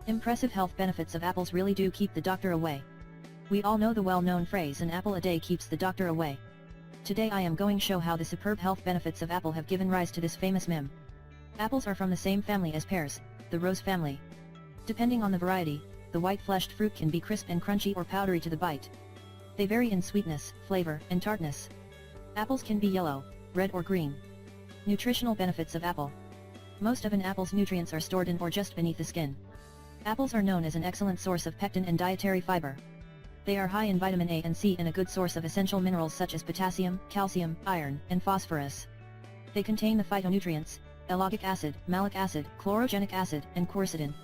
Impressive health benefits of apples really do keep the doctor away. We all know the well-known phrase, an apple a day keeps the doctor away. Today I am going to show how the superb health benefits of apple have given rise to this famous meme. Apples are from the same family as pears, the rose family. Depending on the variety, the white-fleshed fruit can be crisp and crunchy or powdery to the bite. They vary in sweetness, flavor, and tartness. Apples can be yellow, red or green. Nutritional benefits of apple. Most of an apple's nutrients are stored in or just beneath the skin. Apples are known as an excellent source of pectin and dietary fiber. They are high in vitamin A and C and a good source of essential minerals such as potassium, calcium, iron, and phosphorus. They contain the phytonutrients, ellagic acid, malic acid, chlorogenic acid, and quercetin.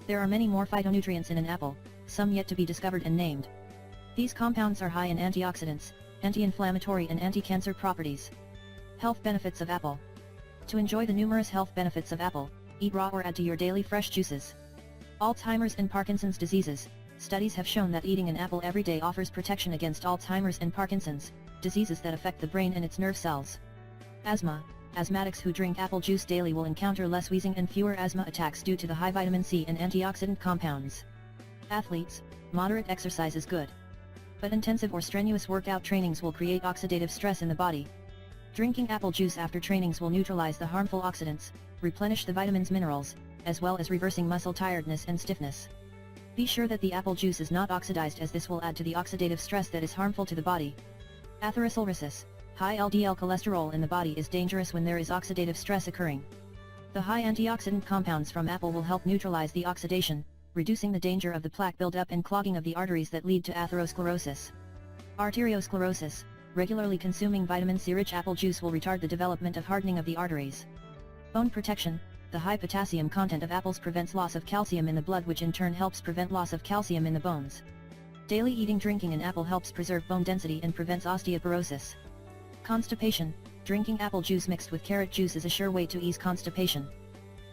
There are many more phytonutrients in an apple, some yet to be discovered and named. These compounds are high in antioxidants, anti-inflammatory and anti-cancer properties. Health benefits of apple. To enjoy the numerous health benefits of apple, eat raw or add to your daily fresh juices. Alzheimer's and Parkinson's diseases. Studies have shown that eating an apple every day offers protection against Alzheimer's and Parkinson's, diseases that affect the brain and its nerve cells. Asthma. Asthmatics who drink apple juice daily will encounter less wheezing and fewer asthma attacks due to the high vitamin C and antioxidant compounds. Athletes. Moderate exercise is good. But intensive or strenuous workout trainings will create oxidative stress in the body. Drinking apple juice after trainings will neutralize the harmful oxidants, replenish the vitamins minerals, as well as reversing muscle tiredness and stiffness. Be sure that the apple juice is not oxidized, as this will add to the oxidative stress that is harmful to the body. Atherosclerosis. High LDL cholesterol in the body is dangerous when there is oxidative stress occurring. The high antioxidant compounds from apple will help neutralize the oxidation, reducing the danger of the plaque buildup and clogging of the arteries that lead to atherosclerosis. Arteriosclerosis. Regularly consuming vitamin C-rich apple juice will retard the development of hardening of the arteries. Bone protection. The high potassium content of apples prevents loss of calcium in the blood, which in turn helps prevent loss of calcium in the bones. Daily drinking an apple helps preserve bone density and prevents osteoporosis. Constipation. Drinking apple juice mixed with carrot juice is a sure way to ease constipation.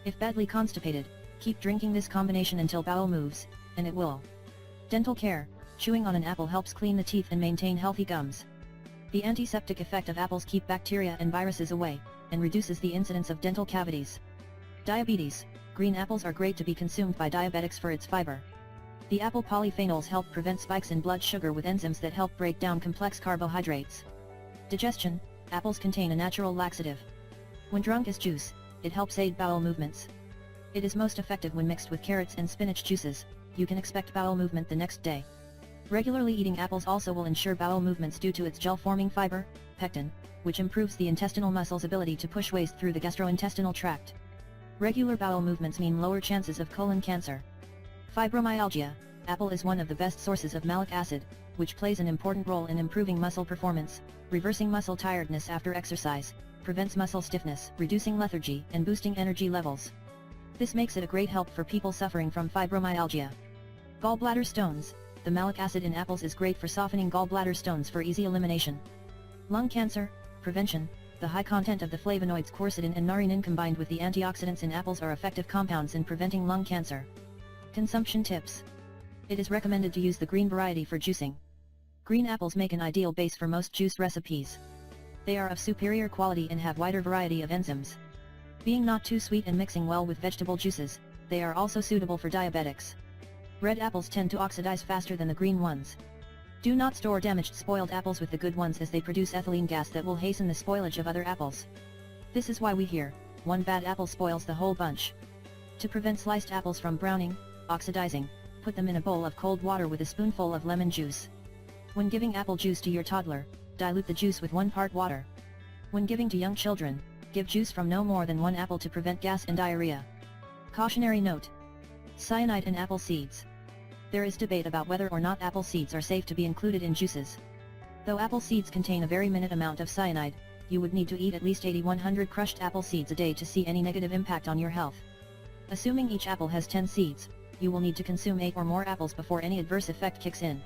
If badly constipated, keep drinking this combination until bowel moves, and it will. Dental care. Chewing on an apple helps clean the teeth and maintain healthy gums. The antiseptic effect of apples keep bacteria and viruses away, and reduces the incidence of dental cavities. Diabetes. Green apples are great to be consumed by diabetics for its fiber. The apple polyphenols help prevent spikes in blood sugar with enzymes that help break down complex carbohydrates. Digestion. Apples contain a natural laxative. When drunk as juice, it helps aid bowel movements. It is most effective when mixed with carrots and spinach juices. You can expect bowel movement the next day. Regularly eating apples also will ensure bowel movements due to its gel-forming fiber, pectin, which improves the intestinal muscles' ability to push waste through the gastrointestinal tract. Regular bowel movements mean lower chances of colon cancer. Fibromyalgia. Apple is one of the best sources of malic acid, which plays an important role in improving muscle performance, reversing muscle tiredness after exercise, prevents muscle stiffness, reducing lethargy, and boosting energy levels. This makes it a great help for people suffering from fibromyalgia. Gallbladder stones. The malic acid in apples is great for softening gallbladder stones for easy elimination. Lung cancer. Prevention. The high content of the flavonoids quercetin and narinine combined with the antioxidants in apples are effective compounds in preventing lung cancer. Consumption tips. It is recommended to use the green variety for juicing. Green apples make an ideal base for most juice recipes. They are of superior quality and have wider variety of enzymes. Being not too sweet and mixing well with vegetable juices, they are also suitable for diabetics. Red apples tend to oxidize faster than the green ones. Do not store damaged spoiled apples with the good ones, as they produce ethylene gas that will hasten the spoilage of other apples. This is why we hear, one bad apple spoils the whole bunch. To prevent sliced apples from browning, oxidizing, put them in a bowl of cold water with a spoonful of lemon juice. When giving apple juice to your toddler, dilute the juice with 1 part water. When giving to young children, give juice from no more than 1 apple to prevent gas and diarrhea. Cautionary note. Cyanide in apple seeds. There is debate about whether or not apple seeds are safe to be included in juices. Though apple seeds contain a very minute amount of cyanide, you would need to eat at least 8,100 crushed apple seeds a day to see any negative impact on your health. Assuming each apple has 10 seeds, you will need to consume 8 or more apples before any adverse effect kicks in.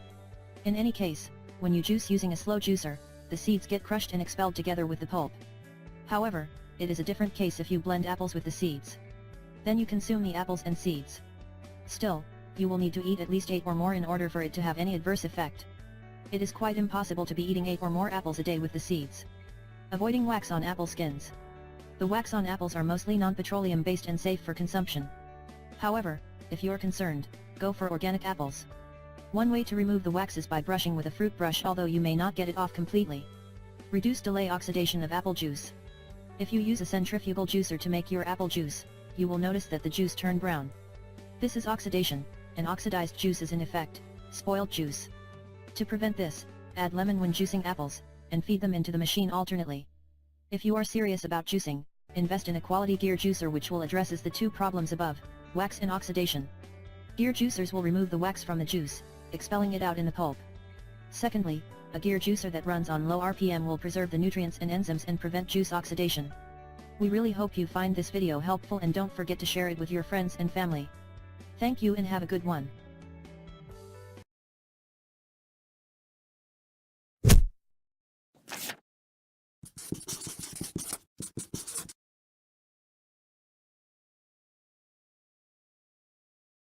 In any case, when you juice using a slow juicer, the seeds get crushed and expelled together with the pulp. However, it is a different case if you blend apples with the seeds. Then you consume the apples and seeds. Still, you will need to eat at least 8 or more in order for it to have any adverse effect. It is quite impossible to be eating 8 or more apples a day with the seeds. Avoiding wax on apple skins. The wax on apples are mostly non-petroleum based and safe for consumption. However, if you're concerned, go for organic apples. One way to remove the wax is by brushing with a fruit brush, although you may not get it off completely. Reduce delay oxidation of apple juice. If you use a centrifugal juicer to make your apple juice, you will notice that the juice turn brown. This is oxidation, and oxidized juice is in effect spoiled juice. To prevent this, add lemon when juicing apples, and feed them into the machine alternately. If you are serious about juicing, invest in a quality Gear juicer which will addresses the two problems above, wax and oxidation. Gear juicers will remove the wax from the juice, expelling it out in the pulp. Secondly, a Gear juicer that runs on low RPM will preserve the nutrients and enzymes and prevent juice oxidation. We really hope you find this video helpful, and don't forget to share it with your friends and family. Thank you and have a good one.